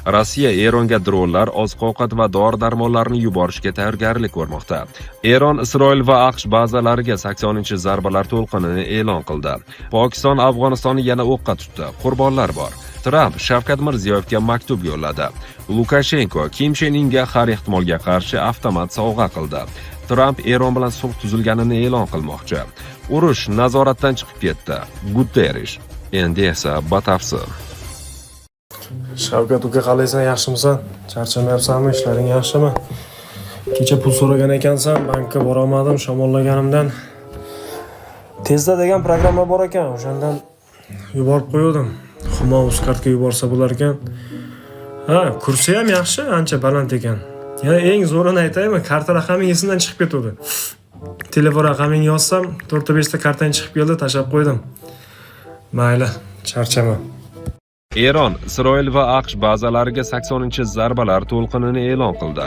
Rossiya Eronga dronlar, oziq-ovqat va dori-darmonlarni yuborishga tayyorgarlik ko'rmoqda. Eron Isroil va AQSh bazalariga 80-zarbalar to'lqinini e'lon qildi. Pokiston Afg'onistonni yana o'qqa tutdi. Qurbonlar bor. Tramp Shavkat Mirziyoyevga maktub yo'lladi. Lukashenko Kim Chen Inga har ehtimolga qarshi avtomat sovg'a qildi. Tramp Eron bilan sulh tuzilganini e'lon qilmoqchi. Urush nazoratdan chiqib ketdi. Guterrish. Endi esa batafsil. Shavkat uka, qalaysan, yaxshimisan? Charchamayapsanmi? Ishlaring yaxshimi? Kecha pul so'ragan ekansan, bankka bora olmadim, shamollaganimdan. Tezda degan programma bor ekan, o'shandan yuborib qo'ydim. Humo Uzkartga yuborsa bo'lar ekan. Ha, kursi ham yaxshi, ancha baland ekan. Yana eng zo'rini aytaymi? Karta raqaming esimdan chiqib ketdi. Telefon raqamingni yozsam, 4-5 ta kartang chiqib keldi, tashlab qo'ydim. Mayli, charchama. Eron Isroil va AQSh bazalariga 80-zarbalar to'lqinini e'lon qildi.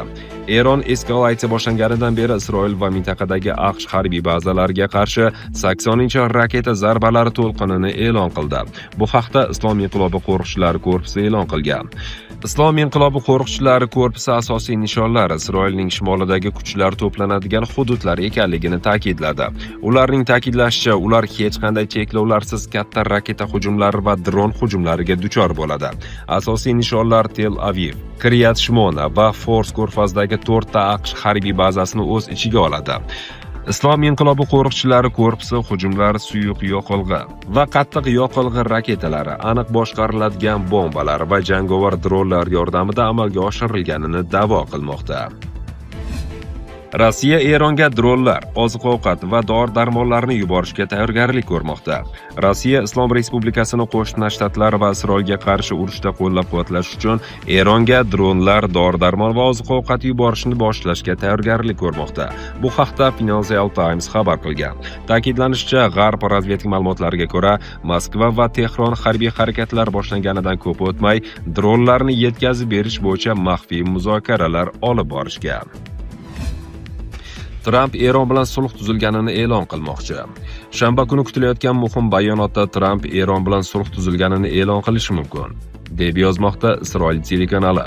Eron eskalatsiya boshlanganidan beri Isroil va mintaqadagi AQSh harbiy bazalariga qarshi 80-raketa zarbalari to'lqinini e'lon qildi. Bu haqda Islom inqilobi qo'riqchilari korpusi e'lon qilgan. Islom inqilobi qo'riqchilari korpusi asosiy nishonlari Isroilning shimolidagi kuchlar to'planadigan hududlar ekanligini ta'kidladi. Ularning ta'kidlashicha, ular hech qanday cheklovlarsiz katta raketa hujumlari va dron hujumlariga duchor bo'ladi. Asosiy nishonlar Tel Aviv, Kiryat Shmona va Fors ko'rfazdagi 4 ta AQSh harbiy bazasini o'z ichiga oladi. Islom inqilobi qo'riqchilari korpusi hujumlar suyuq yoqilg'i va qattiq yoqilg'i raketalari, aniq boshqariladigan bombalar va jangovar dronlar yordamida amalga oshirilganini da'vo qilmoqda. Rossiya Eronga dronlar, oziq-ovqat va dori-darmonlarni yuborishga tayyorgarlik ko'rmoqda. Rossiya Islom Respublikasini Qo'shma Shtatlar va Isroilga qarshi urushda qo'llab-quvvatlash uchun Eronga dronlar, dori-darmon va oziq-ovqat yuborishni boshlashga tayyorgarlik ko'rmoqda. Bu haqda Financial Times xabar qilgan. Ta'kidlanishicha, G'arb razvedka ma'lumotlariga ko'ra, Moskva va Tehron harbiy harakatlar boshlanganidan ko'p o'tmay dronlarni yetkazib berish bo'yicha maxfiy muzokaralar olib borishgan. Tramp Eron bilan sulh tuzilganini e'lon qilmoqchi. Shanba kuni kutilayotgan muhim bayonotda Tramp Eron bilan sulh tuzilganini e'lon qilishi mumkin, deb yozmoqda Isroil telekanali.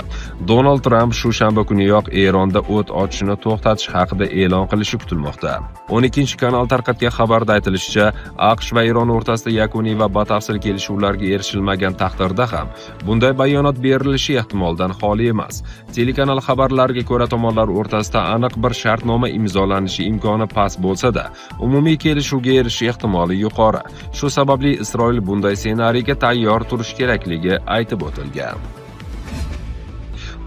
Donald Tramp shu shanba kuniyoq Eronda o't ochishni to'xtatish haqida e'lon qilishi kutilmoqda. 12-kanal tarqatgan xabarda aytilishicha, AQSh va Eron o'rtasida yakuniy va batafsil kelishuvlarga erishilmagan taqdirda ham bunday bayonot berilishi ehtimoldan xoli emas. Telekanal xabarlariga ko'ra, tomonlar o'rtasida aniq bir shartnoma imzolanishi imkoni past bo'lsa-da, umumiy kelishuvga erishish ehtimoli yuqori. Shu sababli Isroil bunday ssenariyga tayyor turish kerakligi aytib o'tilgan.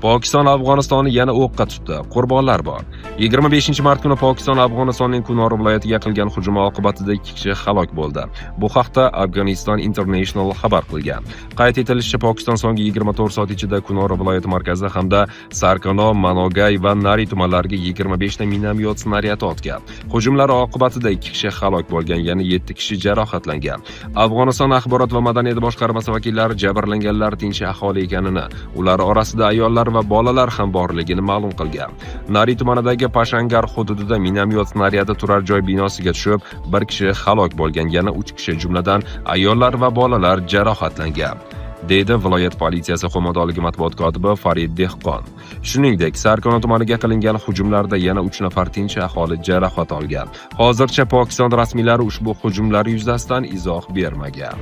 Pokiston Afg'onistonni yana o'qqa tutdi. Qurbonlar bor. 25-mart kuni Pokiston Afg'onistonning Kunor viloyatiga qilgan hujum oqibatida 2 kishi halok bo'ldi. Bu haqda Afghanistan International xabar qilgan. Qayd etilishicha, Pokiston so'nggi 24 soat ichida Kunor viloyati markazi hamda Sarkano, Manogay va Nari tumanlariga 25 ta minomyot snaryadi otgan. Hujumlar oqibatida 2 kishi halok bo'lgan, yana 7 kishi jarohatlangan. Afg'oniston axborot va madaniyat boshqarmasi vakillari jabrlanganlar tinch aholi ekanini, ular orasida ayollar va bolalar ham borligini ma'lum qilgan. Nari tumanidagi Pashangar hududida minomyot snaryadi turar joy binosiga tushib, 1 kishi halok bo'lgan, yana 3 kishi jumladan ayollar va bolalar jarohatlangan, deydi viloyat politsiyasi qo'mondonligi matbuot kotibi Farid Dehqon. Shuningdek, Sarkano tumaniga qilingan hujumlarda yana 3 nafar tinch aholi jarohat olgan. Hozircha Pokiston rasmiylari ushbu hujumlar yuzasidan izoh bermagan.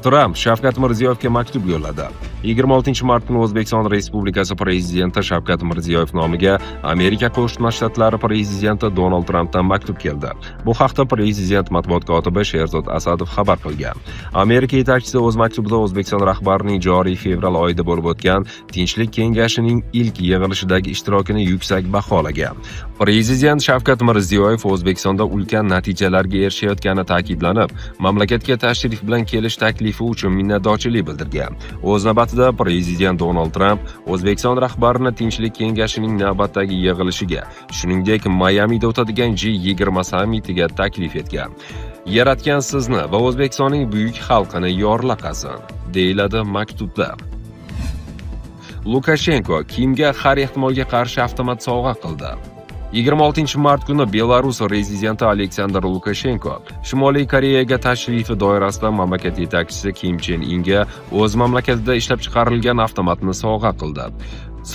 Tramp Shavkat Mirziyoyevga maktub yo'lladi. 26-mart kuni O'zbekiston Respublikasi prezidenti Shavkat Mirziyoyev nomiga Amerika Qo'shma Shtatlari prezidenti Donald Trampdan maktub keldi. Bu haqda prezident matbuot kotibi Sherzod Asadov xabar qilgan. Amerika yetakchisi o'z maktubida O'zbekiston rahbarining joriy fevral oyida bo'lib o'tgan Tinchlik kengashining ilk yig'ilishidagi ishtirokini yuksak baholagan. Prezident Shavkat Mirziyoyev O'zbekistonda ulkan natijalarga erishayotgani ta'kidlanib, mamlakatga tashrif bilan kelish taklifi uchun minnatdorchilik bildirgan. O'z navbatida prezident Donald Tramp O'zbekiston rahbarini Tinchlik kengashining navbatdagi yig'ilishiga, shuningdek Mayamida o'tadigan G20 sammitiga taklif etgan. Yaratgan sizni va O'zbekistonning buyuk xalqini yorlaqasin, deyiladi maktubda. Lukashenko Kimga har ehtimolga qarshi avtomat sovg'a qildi. 26-mart kuni Belarus rezidenti Aleksandr Lukashenko Shimoliy Koreyaga tashrifi doirasida mamlakat yetakchisi Kim Chen Inga o'z mamlakatida ishlab chiqarilgan avtomatni sovg'a qildi.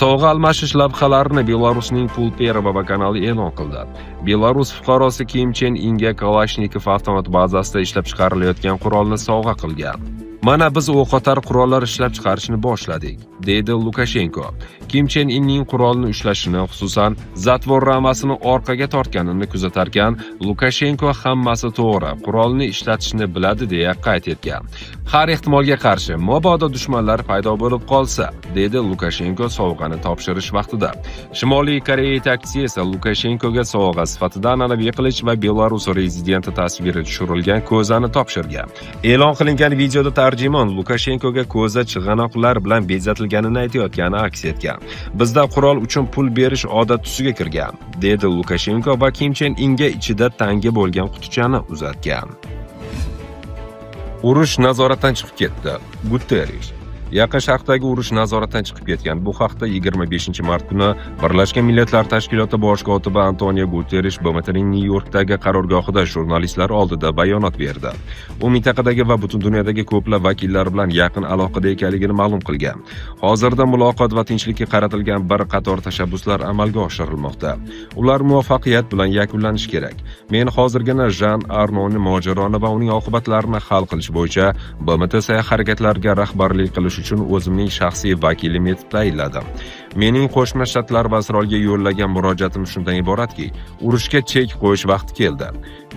Sovg'a almashish lavhalarini Belarusning Pulperova kanali e'lon qildi. Belarus fuqarosi Kim Chen Inga Kalashnikov avtomat bazasida ishlab chiqarilayotgan qurolni sovg'a qilgan. Mana biz o'qotar qurollar ishlab chiqarishni boshladik, deydi Lukashenko. Kim Chen Inning qurolni ushlashini, xususan, zatvor ramasini orqaga tortganini kuzatarkan, Lukashenko hammasi to'g'ri, qurolni ishlatishni biladi deya qayd etgan. Har ehtimolga qarshi, mabodo dushmanlar paydo bo'lib qolsa, deydi Lukashenko sovg'ani topshirish vaqtida. Shimoliy Koreya yetakchisi esa Lukashenkoga sovg'a sifatida an'anaviy qilich va Belarus rezidenti tasviri tushirilgan ko'zani topshirgan. E'lon qilingan videoda tarjimon Lukashenkoga ko'za chig'anoqlar bilan bezatilganini aytayotgani aks etgan. Bizda qurol uchun pul berish odat tusiga kirgan, dedi Lukashenko va Kim Chen Inga ichida tanga bo'lgan qutichani uzatgan. Urush nazoratdan chiqib ketdi. Guterres. Yaqin Sharqdagi urush nazoratdan chiqib ketgan. Bu haqda 25-mart kuni Birlashgan Millatlar Tashkiloti bosh kotibi Antonio Guterres BMTning Nyu-Yorkdagi qarorgohida jurnalistlar oldida bayonot berdi. U mintaqadagi va butun dunyodagi ko'plab vakillar bilan yaqin aloqada ekanligini ma'lum qilgan. Hozirda muloqot va tinchlikka qaratilgan bir qator tashabbuslar amalga oshirilmoqda. Ular muvaffaqiyat bilan yakunlanishi kerak. Men hozirgina Jean Arnoning mojaroni va uning oqibatlarini hal qilish bo'yicha BMT harakatlariga rahbarlik qilish uchun o'zimning shaxsiy vakilim etib tayinladim. Mening Qo'shma Shtatlar va Isroilga yo'llagan murojaatim shundan iboratki, urushga chek qo'yish vaqti keldi.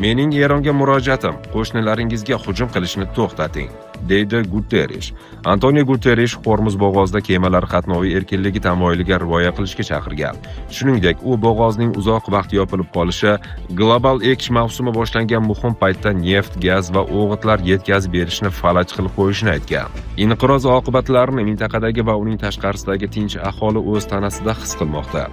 Mening Eronga murojaatim, qo'shnilaringizga hujum qilishni to'xtating, deydi Guterres. Antonio Guterres Hormuz bo'g'ozida kemalar qatnovi erkinligi tamoyiliga rioya qilishga chaqirgan. Shuningdek, u bo'g'ozning uzoq vaqt yopilib qolishi, global ekish mavsumi boshlangan muhim paytda neft, gaz va o'g'itlar yetkazib berishni falaj qilib qo'yishini aytgan. Inqiroz oqibatlarini mintaqadagi va uning tashqarisidagi tinch aholi o'z tanasida his qilmoqda.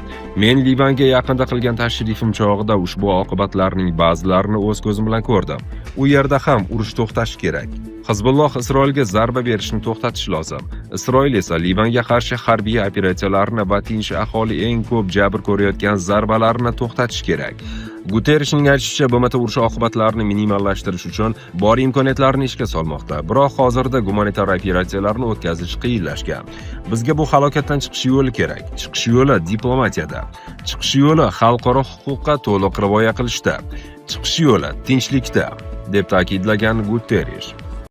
Men Livanga yaqinda qilgan tashrifim chog'ida ushbu oqibatlarning ba'zilarini o'z ko'zim bilan ko'rdim. U yerda ham urush to'xtashi kerak. Hizbulloh Isroilga zarba berishni to'xtatish lozim. Isroil esa Livanga qarshi harbiy operatsiyalarni va tinch aholi eng ko'p jabr ko'rayotgan zarbalarni to'xtatish kerak. Guterresning aytishicha, BMT urush oqibatlarini minimallashtirish uchun bor imkoniyatlarni ishga solmoqda. Biroq hozirda gumanitar operatsiyalarni o'tkazish qiyinlashgan. Bizga bu halokatdan chiqish yo'li kerak. Chiqish yo'li diplomatiyada. Chiqish yo'li xalqaro huquqqa to'liq rioya qilishda. Chiqish yo'li tinchlikda, deb ta'kidlagan Guterres.